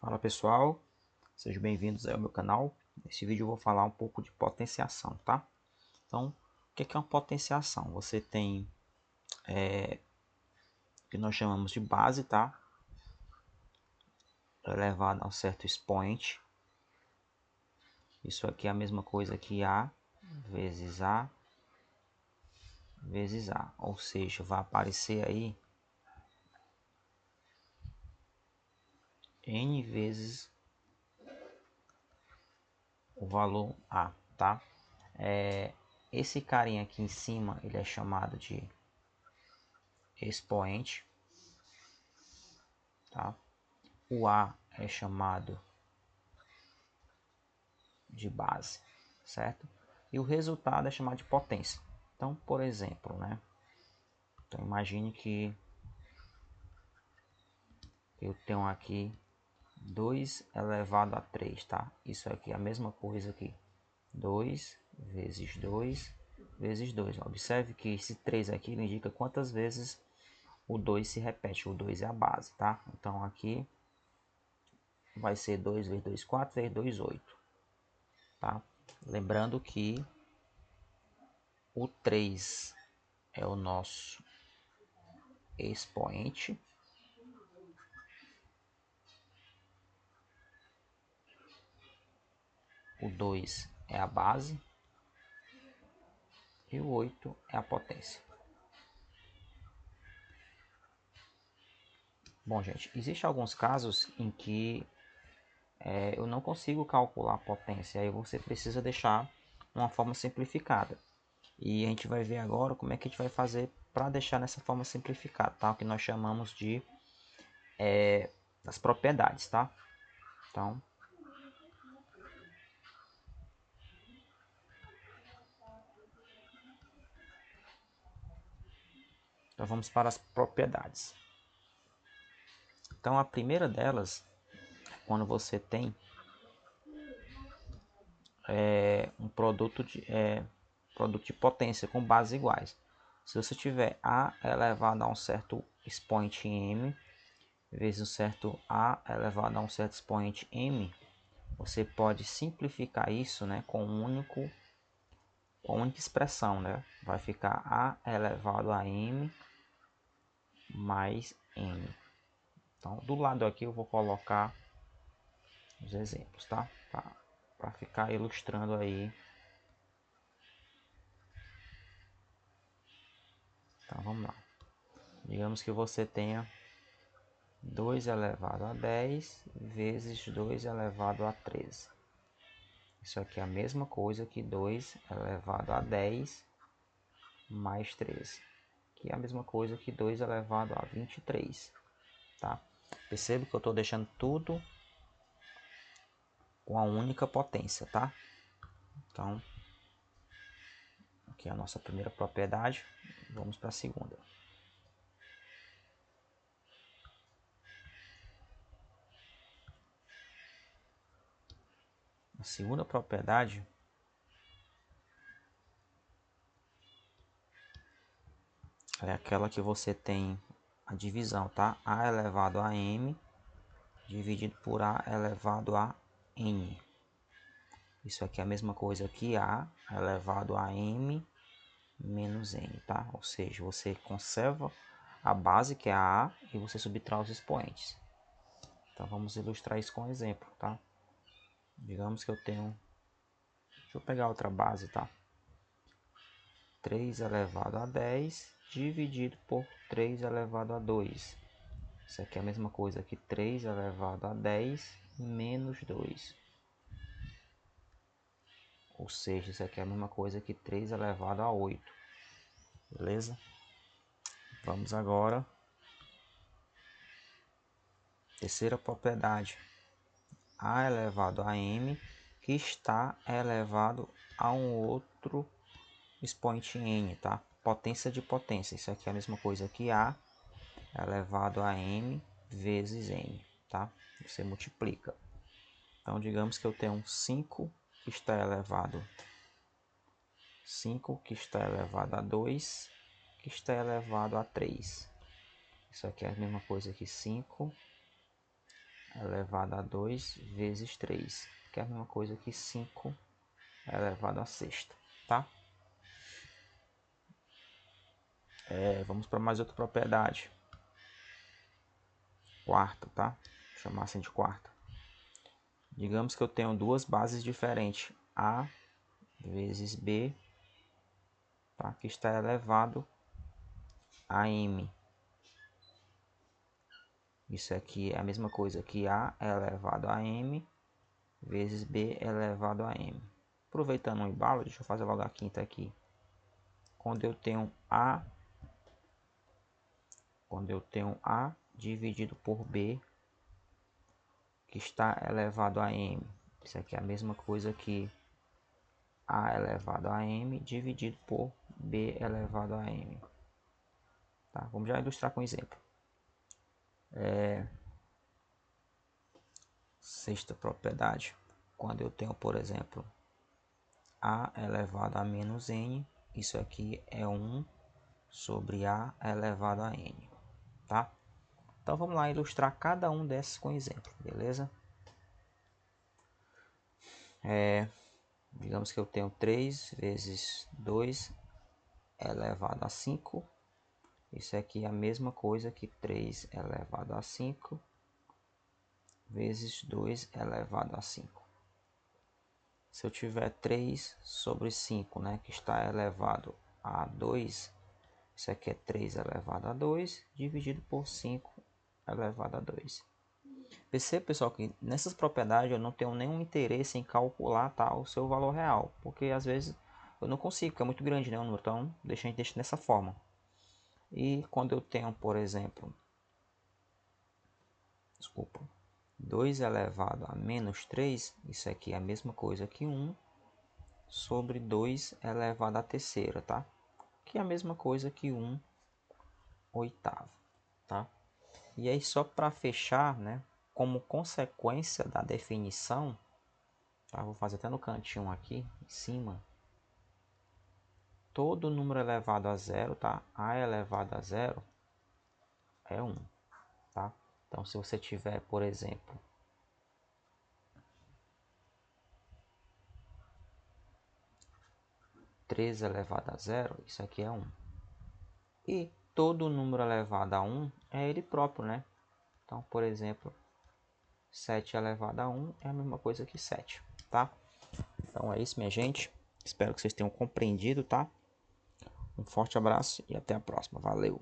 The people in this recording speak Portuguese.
Fala pessoal, sejam bem-vindos ao meu canal. Nesse vídeo eu vou falar um pouco de potenciação, tá? Então, o que é uma potenciação? Você tem o que nós chamamos de base, tá? Elevado a um certo expoente. Isso aqui é a mesma coisa que A vezes A vezes A. Ou seja, vai aparecer aí N vezes o valor A, tá? Esse carinha aqui em cima, ele é chamado de expoente, tá? O A é chamado de base, certo? E o resultado é chamado de potência. Então, por exemplo, né? Então, imagine que eu tenho aqui 2 elevado a 3, tá? Isso aqui é a mesma coisa que 2 vezes 2 vezes 2. Observe que esse 3 aqui indica quantas vezes o 2 se repete. O 2 é a base, tá? Então, aqui vai ser 2 vezes 2, 4 vezes 2, 8, tá? Lembrando que o 3 é o nosso expoente, o 2 é a base e o 8 é a potência. Bom, gente, existem alguns casos em que eu não consigo calcular a potência, aí você precisa deixar uma forma simplificada. E a gente vai ver agora como é que a gente vai fazer para deixar nessa forma simplificada, tá? O que nós chamamos de das propriedades, tá? Então vamos para as propriedades. Então a primeira delas, quando você tem um produto de potência com bases iguais. Se você tiver A elevado a um certo expoente m vezes um certo A elevado a um certo expoente m, você pode simplificar isso, né, com com uma única expressão, né? Vai ficar A elevado a m mais n. Então, do lado aqui eu vou colocar os exemplos, tá? Para ficar ilustrando aí. Então, vamos lá. Digamos que você tenha 2 elevado a 10 vezes 2 elevado a 13. Isso aqui é a mesma coisa que 2 elevado a 10 mais 13, que é a mesma coisa que 2 elevado a 23, tá? Perceba que eu estou deixando tudo com a única potência, tá? Então, aqui é a nossa primeira propriedade, vamos para a segunda. A segunda propriedade é aquela que você tem a divisão, tá? A elevado a m dividido por A elevado a n. Isso aqui é a mesma coisa que A elevado a m menos n, tá? Ou seja, você conserva a base, que é a A, e você subtrai os expoentes. Então, vamos ilustrar isso com um exemplo, tá? Digamos que eu tenho... Deixa eu pegar outra base, tá? 3 elevado a 10 dividido por 3 elevado a 2. Isso aqui é a mesma coisa que 3 elevado a 10 menos 2. Ou seja, isso aqui é a mesma coisa que 3 elevado a 8. Beleza? Vamos agora. Terceira propriedade. A elevado a m, que está elevado a um outro expoente n, tá? Potência de potência. Isso aqui é a mesma coisa que A elevado a m vezes n, tá? Você multiplica. Então, digamos que eu tenho um 5 que está elevado 5 que está elevado a 2, que está elevado a 3. Isso aqui é a mesma coisa que 5 elevado a 2 vezes 3, que é a mesma coisa que 5 elevado a sexta, tá? Vamos para mais outra propriedade. Quarta, tá? Vou chamar assim de quarta. Digamos que eu tenho duas bases diferentes, A vezes B, tá? Que está elevado a M. Isso aqui é a mesma coisa que A elevado a M vezes B elevado a M. Aproveitando o embalo, deixa eu fazer logo a quinta aqui. Quando eu tenho A dividido por B, que está elevado a M. Isso aqui é a mesma coisa que A elevado a M dividido por B elevado a M. Tá? Vamos já ilustrar com um exemplo. Sexta propriedade. Quando eu tenho, por exemplo, A elevado a menos N, isso aqui é 1 sobre A elevado a N. Tá? Então vamos lá ilustrar cada um desses com exemplo, beleza? Digamos que eu tenho 3 vezes 2 elevado a 5. Isso aqui é a mesma coisa que 3 elevado a 5 vezes 2 elevado a 5. Se eu tiver 3 sobre 5, né, que está elevado a 2, isso aqui é 3 elevado a 2 dividido por 5 elevado a 2. Percebe, pessoal, que nessas propriedades eu não tenho nenhum interesse em calcular, tá, o seu valor real, porque às vezes eu não consigo, porque é muito grande, né, o número, então a gente deixa dessa forma. E quando eu tenho, por exemplo, 2 elevado a menos 3, isso aqui é a mesma coisa que 1 sobre 2 elevado à terceira, tá? Que é a mesma coisa que 1 oitavo, tá? E aí só para fechar, né, como consequência da definição, tá? Vou fazer até no cantinho aqui, em cima, todo número elevado a zero, tá? A elevado a zero é 1, tá? Então se você tiver, por exemplo, 3 elevado a zero, isso aqui é 1. E todo número elevado a 1 é ele próprio, né? Então, por exemplo, 7 elevado a 1 é a mesma coisa que 7, tá? Então é isso, minha gente. Espero que vocês tenham compreendido, tá? Um forte abraço e até a próxima. Valeu!